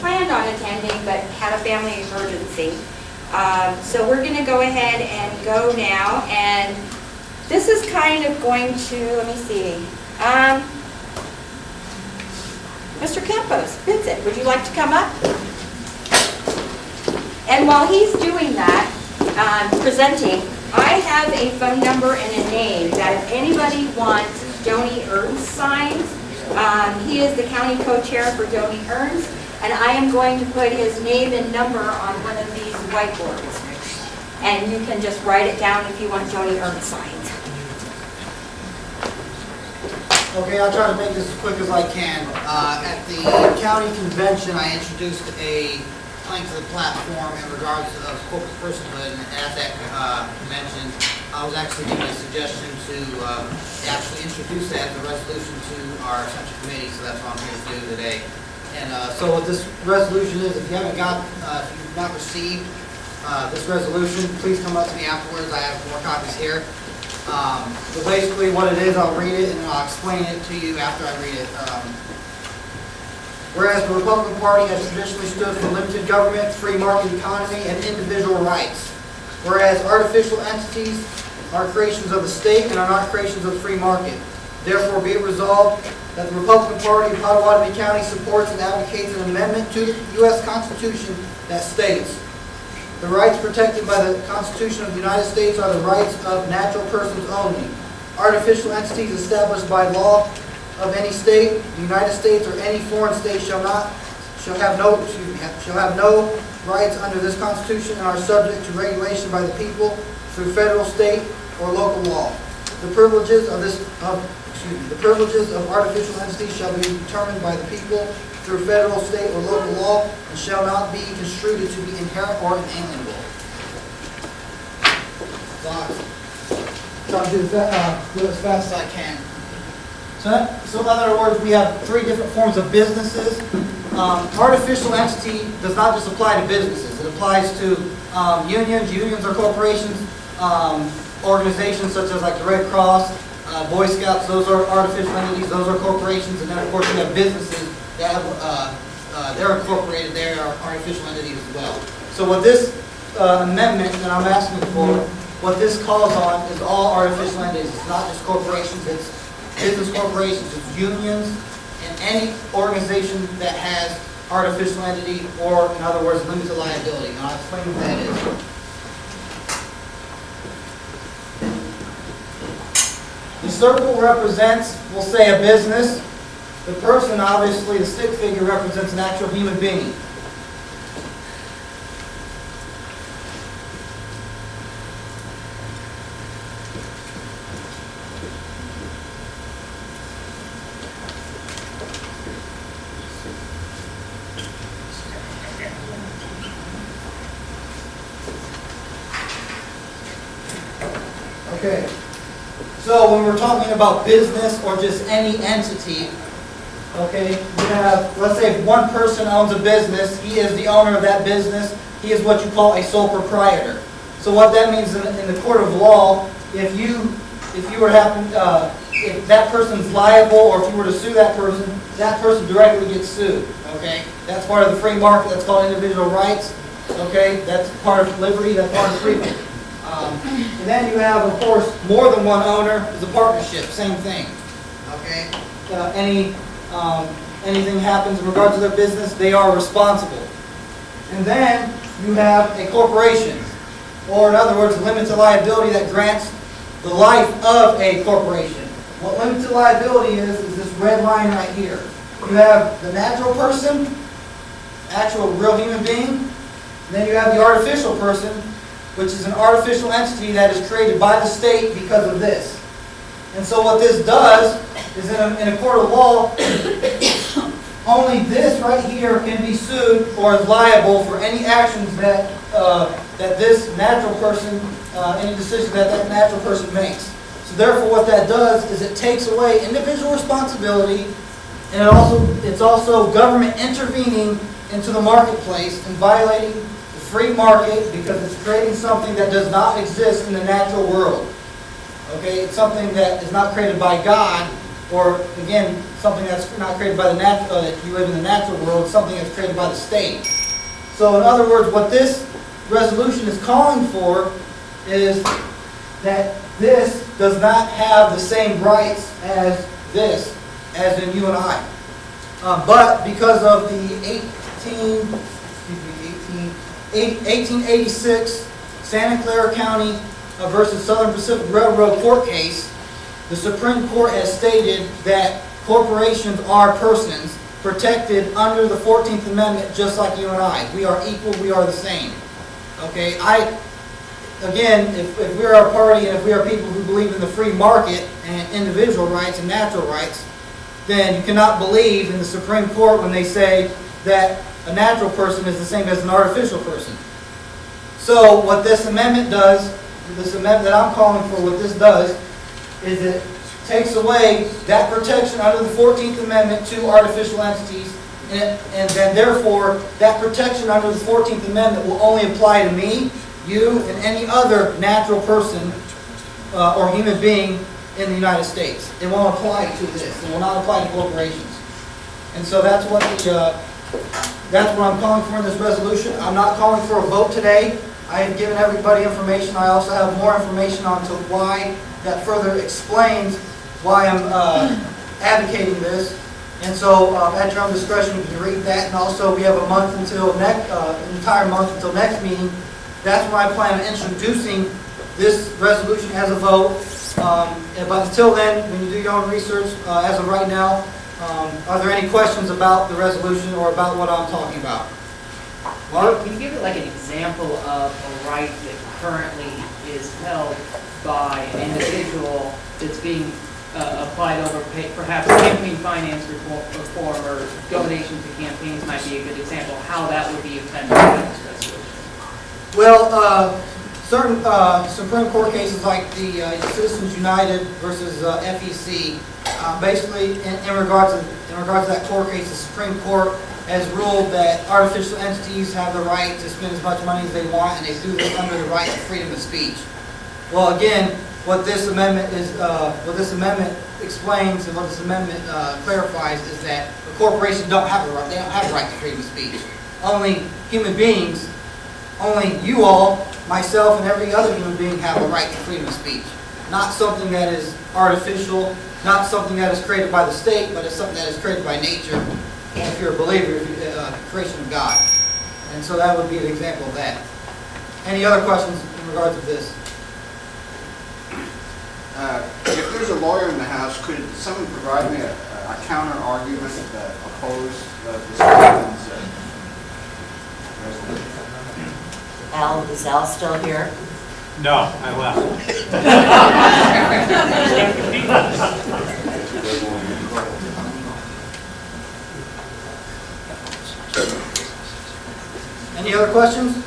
planned on attending but had a family emergency. So we're going to go ahead and go now, and this is kind of going to, let me see, Mr. Campos, Vincent, would you like to come up? And while he's doing that, presenting, I have a phone number and a name that if anybody wants Joni Ernst signs, he is the county co-chair for Joni Ernst, and I am going to put his name and number on one of these whiteboards. And you can just write it down if you want Joni Ernst signed. Okay, I'll try to make this as quick as I can. At the county convention, I introduced a plank to the platform in regards of corporate personhood, and at that convention, I was actually given a suggestion to actually introduce that as a resolution to our central committee, so that's what I'm here to do today. And so what this resolution is, if you haven't got, if you've not received this resolution, please come up to me afterwards. I have 4 copies here. So basically what it is, I'll read it and I'll explain it to you after I read it. Whereas the Republican Party has traditionally stood for limited government, free market economy, and individual rights. Whereas artificial entities are creations of the state and are not creations of the free market. Therefore be it resolved that the Republican Party of Pottawattamie County supports and advocates an amendment to the U.S. Constitution that states, the rights protected by the Constitution of the United States are the rights of natural persons only. Artificial entities established by law of any state, the United States, or any foreign state shall have no rights under this Constitution and are subject to regulation by the people through federal, state, or local law. The privileges of artificial entities shall be determined by the people through federal, state, or local law, and shall not be construed to be inherent or inalienable. Try to do it as fast as I can. So in other words, we have 3 different forms of businesses. Artificial entity does not just apply to businesses. It applies to unions. Unions are corporations. Organizations such as like the Red Cross, Boy Scouts, those are artificial entities. Those are corporations. And then of course we have businesses that have, they're incorporated. They are artificial entities as well. So what this amendment that I'm asking for, what this calls on is all artificial entities. It's not just corporations. It's business corporations, it's unions, and any organization that has artificial entity, or in other words, limited liability. And I'll explain what that is. The circle represents, we'll say, a business. The person, obviously, the stick figure represents an actual human being. Okay, so when we're talking about business or just any entity, okay, you have, let's say if one person owns a business, he is the owner of that business, he is what you call a sole proprietor. So what that means in the court of law, if you were to happen, if that person's liable, or if you were to sue that person directly gets sued, okay? That's part of the free market, that's called individual rights, okay? That's part of liberty, that's part of freedom. And then you have, of course, more than one owner is a partnership, same thing. Okay? Anything happens in regards to their business, they are responsible. And then you have a corporation, or in other words, a limited liability that grants the life of a corporation. What limited liability is this red line right here. You have the natural person, actual real human being, and then you have the artificial person, which is an artificial entity that is created by the state because of this. And so what this does is in a court of law, only this right here can be sued or is liable for any actions that this natural person, any decision that natural person makes. So therefore what that does is it takes away individual responsibility, and it's also government intervening into the marketplace and violating free market because it's creating something that does not exist in the natural world. Okay, it's something that is not created by God, or again, something that's not created by the natural, that you live in the natural world, something that's created by the state. So in other words, what this resolution is calling for is that this does not have the same rights as this, as in you and I. But because of the 1886 Santa Clara County versus Southern Pacific Railroad court case, the Supreme Court has stated that corporations are persons protected under the 14th Amendment just like you and I. We are equal, we are the same. Okay, again, if we are a party and if we are people who believe in the free market and individual rights and natural rights, then you cannot believe in the Supreme Court when they say that a natural person is the same as an artificial person. So what this amendment does, this amendment that I'm calling for, what this does is it takes away that protection under the 14th Amendment to artificial entities, and then therefore that protection under the 14th Amendment will only apply to me, you, and any other natural person or human being in the United States. It won't apply to this. It will not apply to corporations. And so that's what I'm calling for in this resolution. I'm not calling for a vote today. I have given everybody information. I also have more information on to why that further explains why I'm advocating this. And so at your own discretion, you can read that. And also we have a month until an entire month until next meeting. That's when I plan on introducing this resolution as a vote. But until then, when you do your own research, as of right now, are there any questions about the resolution or about what I'm talking about? Mark? Can you give it like an example of a right that currently is held by an individual that's being applied over perhaps campaign finance reform or donations to campaigns might be a good example, how that would be offended by this resolution? Well, certain Supreme Court cases like the Citizens United versus FEC, basically in regards to that court case, the Supreme Court has ruled that artificial entities have the right to spend as much money as they want, and they do this under the right to freedom of speech. Well, again, what this amendment explains and what this amendment clarifies is that the corporations don't have the right. They don't have the right to freedom of speech. Only human beings, only you all, myself, and every other human being have a right to freedom of speech. Not something that is artificial, not something that is created by the state, but it's something that is created by nature. If you're a believer, if you're a creation of God. And so that would be an example of that. Any other questions in regards to this? If there's a lawyer in the House, could someone provide me a counter argument that opposed this resolution? Al, is Al still here? No, I left. Any other questions?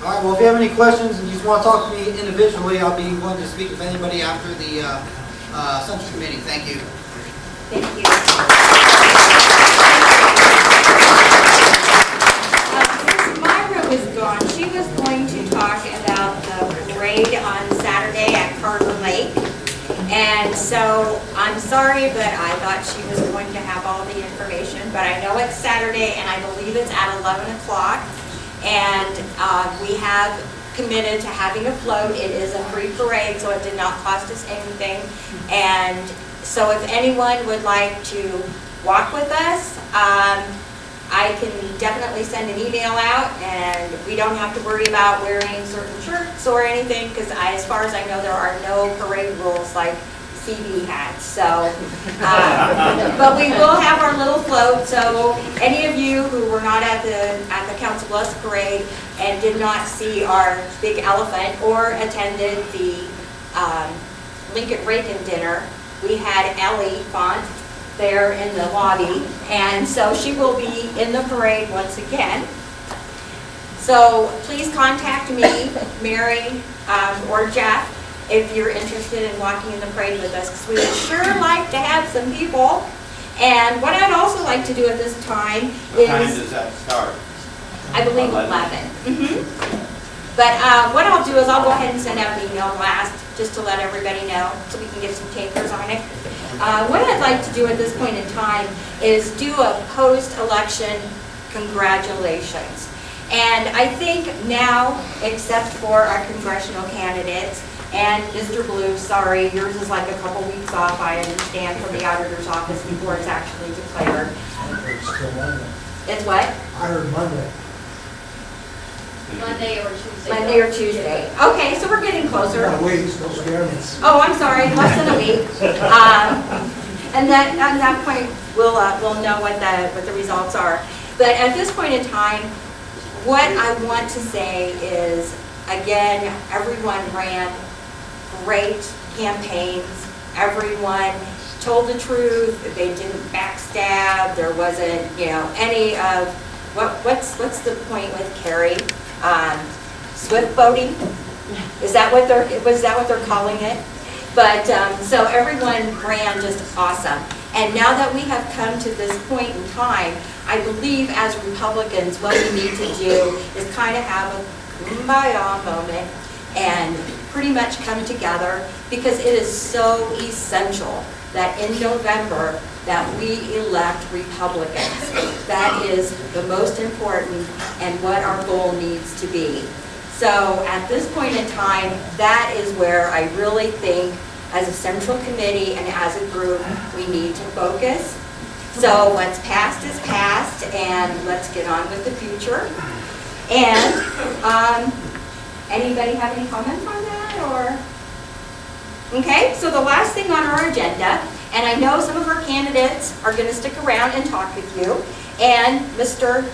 All right, well, if you have any questions and you just want to talk to me individually, I'll be willing to speak with anybody after the Central Committee. Thank you. Thank you. Since Myra was gone, she was going to talk about the parade on Saturday at Carter Lake. And so I'm sorry, but I thought she was going to have all the information. But I know it's Saturday, and I believe it's at 11 o'clock. And we have committed to having a float. It is a free parade, so it did not cost us anything. And so if anyone would like to walk with us, I can definitely send an email out, and we don't have to worry about wearing certain shirts or anything, because as far as I know, there are no parade rules like CB had. So, but we will have our little float. So any of you who were not at the Council Bluffs parade and did not see our big elephant or attended the Lincoln Reagan dinner, we had Ellie Font there in the lobby, and so she will be in the parade once again. So please contact me, Mary, or Jeff, if you're interested in walking in the parade with us, because we would sure like to have some people. And what I'd also like to do at this time is... What time does that start? I believe 11. But what I'll do is I'll go ahead and send out an email blast just to let everybody know, so we can get some takers on it. What I'd like to do at this point in time is do a post-election congratulations. And I think now, except for our congressional candidates, and Mr. Blue, sorry, yours is like a couple weeks off, I understand, from the auditor's office before it's actually declared. It's still Monday. It's what? I heard Monday. Monday or Tuesday. Monday or Tuesday. Okay, so we're getting closer. Wait, don't scare me. Oh, I'm sorry, less than a week. And then at that point, we'll know what the results are. But at this point in time, what I want to say is, again, everyone ran great campaigns. Everyone told the truth. They didn't backstab. There wasn't, any of what's the point with Carrie? Swift boating? Was that what they're calling it? But so everyone ran just awesome. And now that we have come to this point in time, I believe as Republicans, what we need to do is kind of have a kumbaya moment and pretty much come together, because it is so essential that in November that we elect Republicans. That is the most important and what our goal needs to be. So at this point in time, that is where I really think as a central committee and as a group, we need to focus. So what's past is past, and let's get on with the future. And anybody have any comments on that, or? Okay, so the last thing on our agenda, and I know some of our candidates are going to stick around and talk with you, and Mr.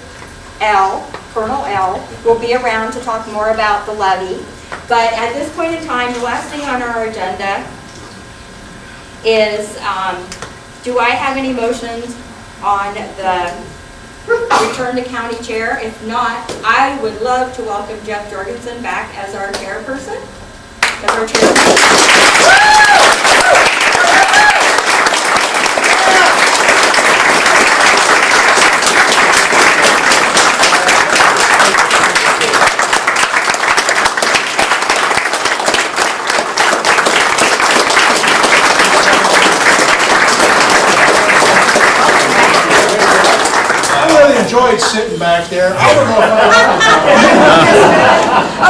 L, Colonel L, will be around to talk more about the levy. But at this point in time, the last thing on our agenda is, do I have any motions on the return to county chair? If not, I would love to welcome Jeff Jorgensen back as our chairperson. As our chairman. Enjoyed sitting back there. I don't know if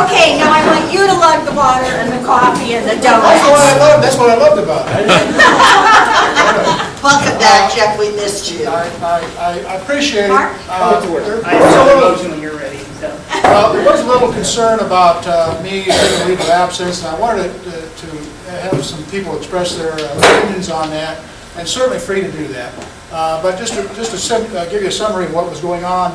Okay, now I want you to lug the water and the coffee and the donuts. That's what I loved about it. Welcome back, Jeff, we missed you. I appreciate it. Mark? I have a motion when you're ready. So. There was a little concern about me taking leave of absence, and I wanted to have some people express their opinions on that, and certainly free to do that. But just to give you a summary of what was going on,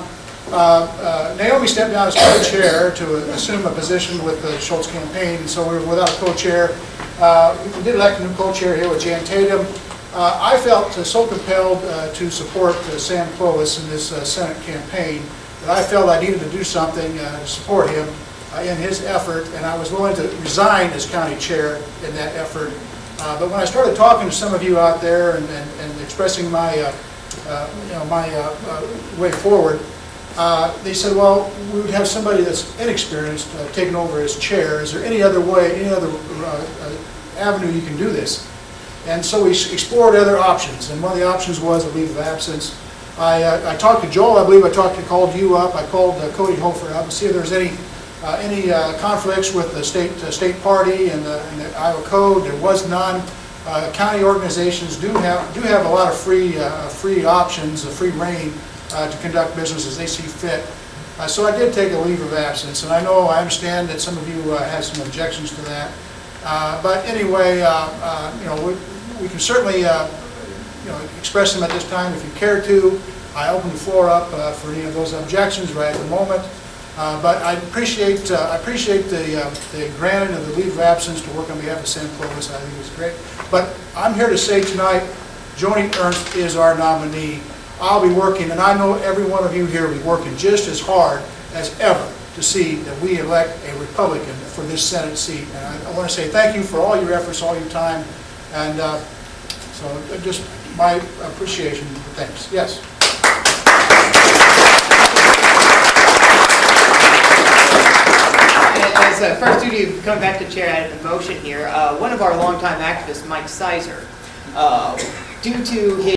Naomi stepped down as co-chair to assume a position with the Schultz campaign, and so we were without a co-chair. We did elect a new co-chair here with Jan Tatum. I felt so compelled to support Sam Clovis in this Senate campaign that I felt I needed to do something to support him in his effort, and I was willing to resign as county chair in that effort. But when I started talking to some of you out there and expressing my way forward, they said, well, we would have somebody that's inexperienced taking over as chair. Is there any other way, any other avenue you can do this? And so we explored other options, and one of the options was a leave of absence. I talked to Joel, I believe I called you up, I called Cody Hofer up to see if there's any conflicts with the state party and the Iowa Code. There was none. County organizations do have a lot of free options, a free reign to conduct business as they see fit. So I did take a leave of absence, and I understand that some of you had some objections to that. But anyway, we can certainly express them at this time if you care to. I open the floor up for any of those objections right at the moment. But I appreciate the granting of the leave of absence to work on behalf of Sam Clovis. I think it's great. But I'm here to say tonight, Joni Ernst is our nominee. I'll be working, and I know every one of you here will be working just as hard as ever to see that we elect a Republican for this Senate seat. And I want to say thank you for all your efforts, all your time, and so just my appreciation. Thanks. Yes. As first duty of coming back to chair, I had a motion here. One of our longtime activists, Mike Sizer, Due to his